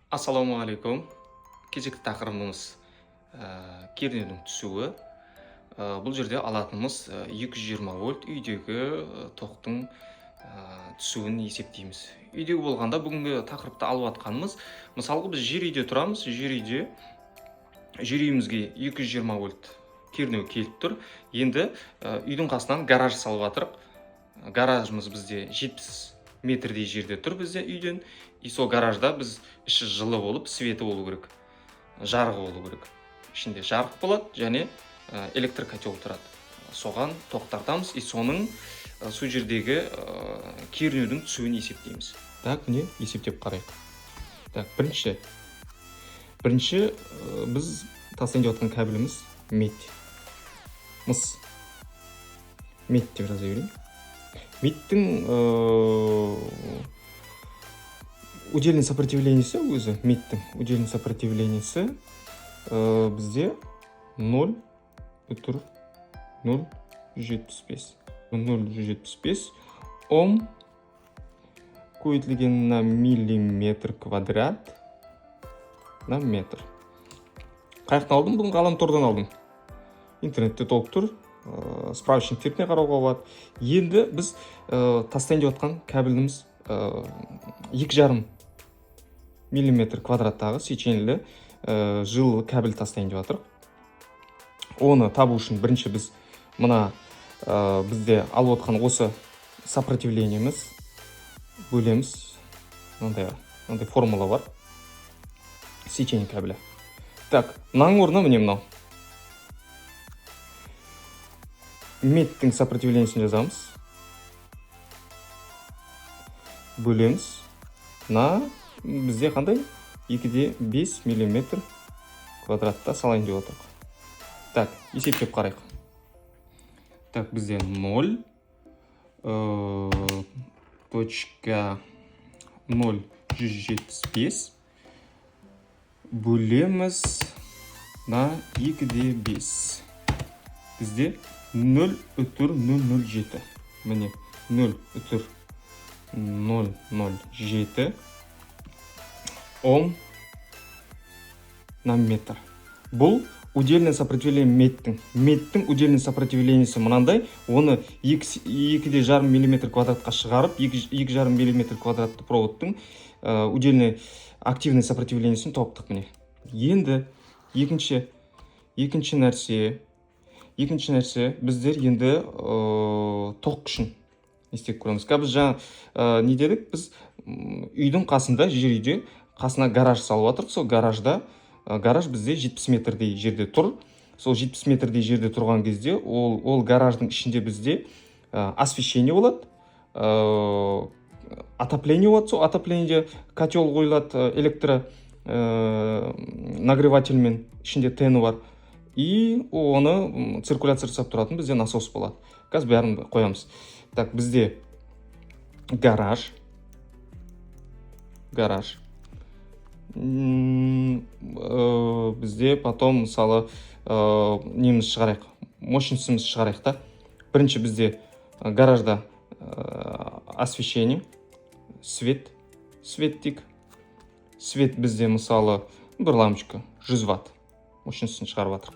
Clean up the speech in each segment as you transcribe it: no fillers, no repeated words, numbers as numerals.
Ассалаумағалейкум. Кезекті тақырыбымыз кернеудің түсуі. Бұл жерде алатынымыз 220 вольт үйдегі тоқтың түсуін есептейміз. Үйдегі болғанда бүгінгі тақырыпты алып атқанымыз, мысалғы біз жер үйде тұрамыз, жер үйімізге 220 вольт кернеу келіп тұр. Енді үйдің қасынан гараж салып жатырық. Гаражымыз бізде 70 метрдей жерде тұр бізде үйден. И сол гаражда біз іші жылы болып, светі болу керек, жарығы болу керек. Ішінде жарық болады және электр котел тұрады. Соған тоқтартамыз, и соның сол жердегі кернеудің түсуін есептейміз. Так, міне есептеп қарайық. Так, бірінші біз тасайын деп жатқан кабеліміз медь. Мыс. Медь деп жаза берейін. Медьтің удельный сопротивлениесі өзі, медьтің удельный сопротивлениесі бізде 0,075 Ом көбейтілген на миллиметр квадрат на метр. Қаяқтан алдым? Бұны ғаламтордан алдым. Интернетте толып тұр. Справочниктеріне қарауға болады. Енді біз тастайын деп жатқан кабеліміз 2,5 миллиметр квадраттағы сеченілі жылы кабель тастайын деп жатырық. Оны табу үшін бірінші біз мына бізде алып отқан осы сопротивлениеміз бөлеміз. Мынандай формула бар. Сечение кабеля. Так, мынаның орнына міне мынау. Медьтің сопротивлениесін жазамыз. Бөлеміз. Бізде қандай? 2,5 миллиметр квадратта салайын деп отырық. Так, есептеп қарайық. Так, бізде 0,075 бөлеміз на 2,5. Бізде 0,007. Міне 0,007 Ом на метр. Бұл удельное сопротивление медьтің удельный сопротивлениесі мынандай. Оны 2,5 миллиметр квадратқа шығарып, 2,5 миллиметр квадратты проводтың удельный активный сопротивлениесін таптық міне. Енді екінші нәрсе біздер енді тоқ күшін істеп көреміз. Біз жаңа не дедік? Біз үйдің қасында, жер үйде қасына гараж салып жатырық. Сол гараж бізде 70 метрдей жерде тұр. Сол 70 метрдей жерде тұрған кезде ол гараждың ішінде бізде освещение болады, отопление болады. Сол отоплениеде котел қойылады, нагревательмен, ішінде тені бар. И оны циркуляция жасап тұратын бізде насос болады. Қазір бәрін қоямыз. Так, бізде гараж. Бізде потом мысалы неміз шығарайық, мощностьіміз шығарайық та. Бірінші бізде гаражда освещение, свет дейік. Свет бізде мысалы бір лампочка 100 ватт мощностьін шығарып жатырық.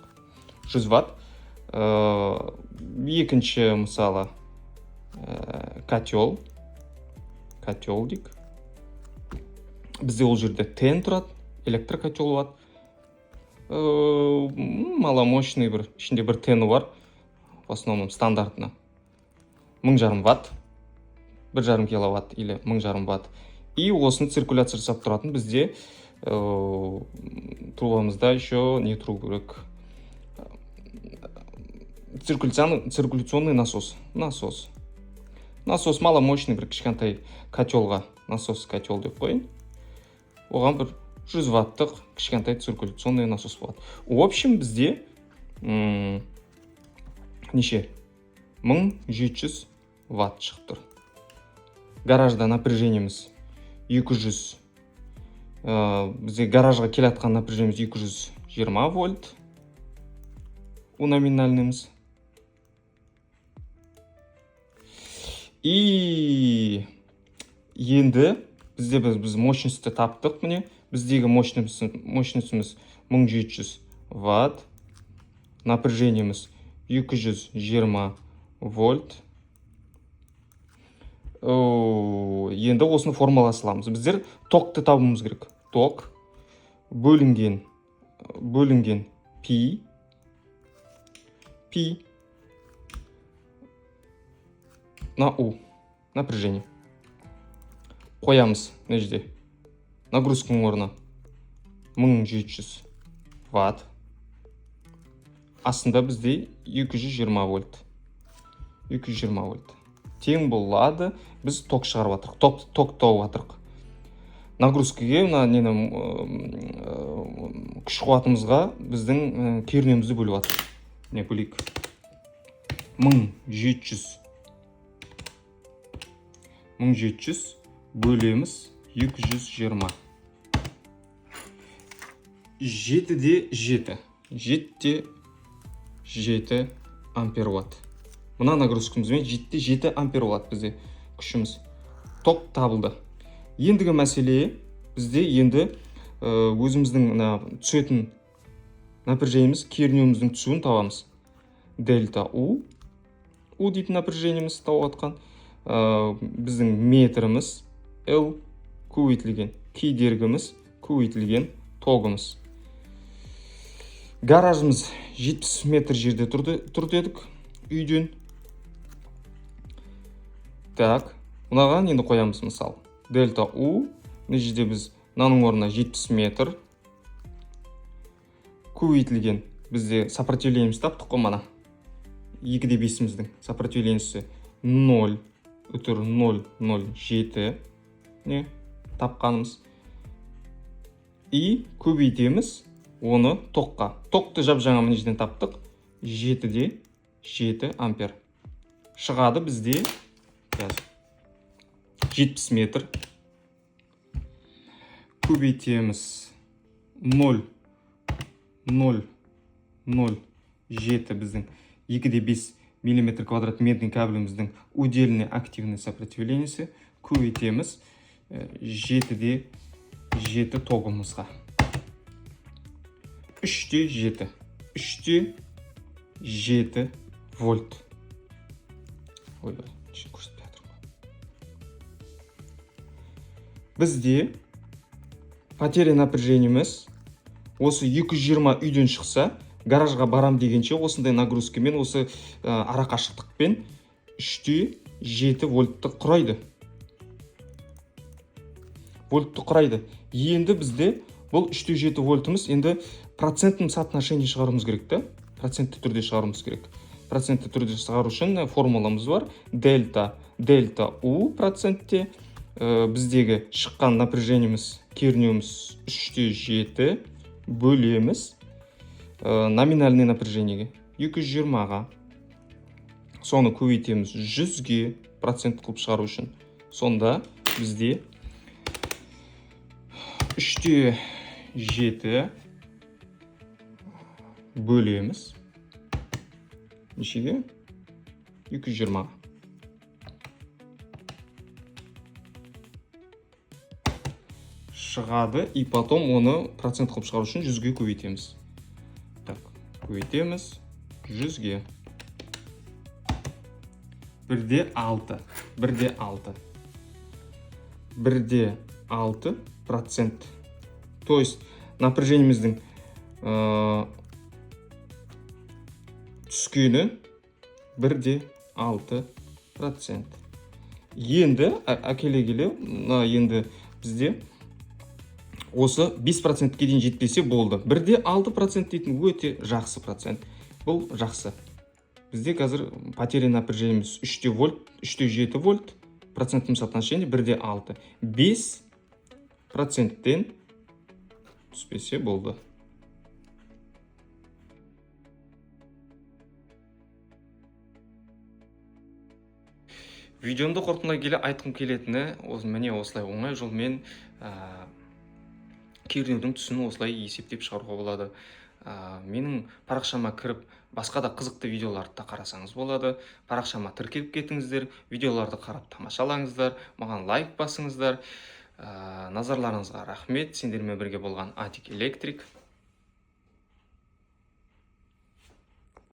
100 ватт. Екінші мысалы котел дейік. Бізде ол жерде тен тұрады, электрокотел болады. Маломощный ішінде бір тені бар. В основном стандартына 1,5 ватт, 1,5 киловатт или 1,5 ватт. И осыны циркуляция жасап тұратын бізде трубамызда еще не тұру керек. Циркуляционный насос. Насос маломощный бір кішкентай котелға насос котел деп қойын. Оған бір 100 ваттық кішкентай циркуляционный насос болады. В общем, бізде неше? 1700 ватт шығып тұр. Гаражда напряжениеміз 200. Бізде гаражға келатқан напряжениеміз 220 вольт. У номинальныймыз. И енді бізде біз мощностьті таптық міне. Біздегі мощностіміз 1700 ватт, напряжениеміз 220 вольт. Енді осыны формулаға саламыз. Біздер токты табуымыз керек. Ток бөлінген пи на у напряжение. Қоямыз мына жерде. Нагрузканың орнына 1700 ватт. Астында бізде 220 вольт. 220 вольт. Тең болады, біз ток шығарып атырық, ток тауып атырық. Нагрузкаге, күш қуатымызға біздің кернеуімізді бөліп атырық. Не бөлейік? 1700 бөлеміз 220. 7 ампер ватт. Мына нагрузкамызбен 7 ампер ватт бізде күшіміз. Ток табылды. Ендігі мәселе бізде енді өзіміздің түсетін напряжениеміз, кернеуіміздің түсуін табамыз. Дельта У дейтін напряжениеміз тауып атқан. Біздің метріміз L көбейтілген, кедергіміз көбейтілген тогымыз. Гаражымыз 70 метр жерде тұр дедік үйден. Так, мынаған енді қоямыз мысал. Дельта У, мына жерде біз мынаның орнына 70 метр көбейтілген. Бізде сопротивлениеміз таптық қой мана. 2-де 5-міздің сопротивлениесі 0,007 не тапқанымыз. И көбейтеміз оны токқа. Токты жап-жаңа мына жерден таптық. 7-де 7 ампер. Шығады бізде 70 метр. Көбейтеміз 0,007 біздің 2-де 5 мм квадрат метрдің кабеліміздің удельный активный сопротивлениесі. Көбейтеміз 7-де 7 тогымызға. 3-де 7 вольт. Бізде потеря напряжениеміз осы 220 үйден шықса, гаражға барам дегенше осындай нагрузкамен, осы арақашықтықпен 3-де 7 вольтты құрайды. Енді бізде бұл 3-де 7 вольтымыз енді процентін соотношение шығаруымыз керек та. Процентті түрде шығаруымыз керек. Процентті түрде шығару үшін формуламыз бар. Дельта У процентте біздегі шыққан напряжениеміз, кернеуіміз 3-де 7 бөлеміз номинальный напряжениеге 220-ға. Соны көбейтеміз 100-ге процент қылып шығару үшін. Сонда бізде 3-де 7 бөлеміз нешеге? 220-ға. Шығады, и потом оны процент қылып шығару үшін 100-ге көбейтеміз. Так, көбейтеміз 100-ге. 1-де 6 процент. То есть напряжениеміздің түскені 1-де 6 процент. Енді әкеле-келе, енді бізде осы 5% дейін жетпесе болды. 1-де 6% дейтін өте жақсы процент. Бұл жақсы. Бізде қазір потеря напряжениеміз 3-де 7 вольт, процентім соотношение 1-де 6. 5%-тен түспесе болды. Видеомды қорытындылай келе айтқым келетіні, міне осылай оңай жолмен кернеудің түсін осылай есептеп шығаруға болады. Менің парақшама кіріп, басқа да қызықты видеоларды да қарасаңыз болады. Парақшама тіркеліп кетіңіздер, видеоларды қарап тамашалаңыздар, маған лайк басыңыздар. Назарларыңызға рахмет. Сендермен бірге болған Атик Электрик.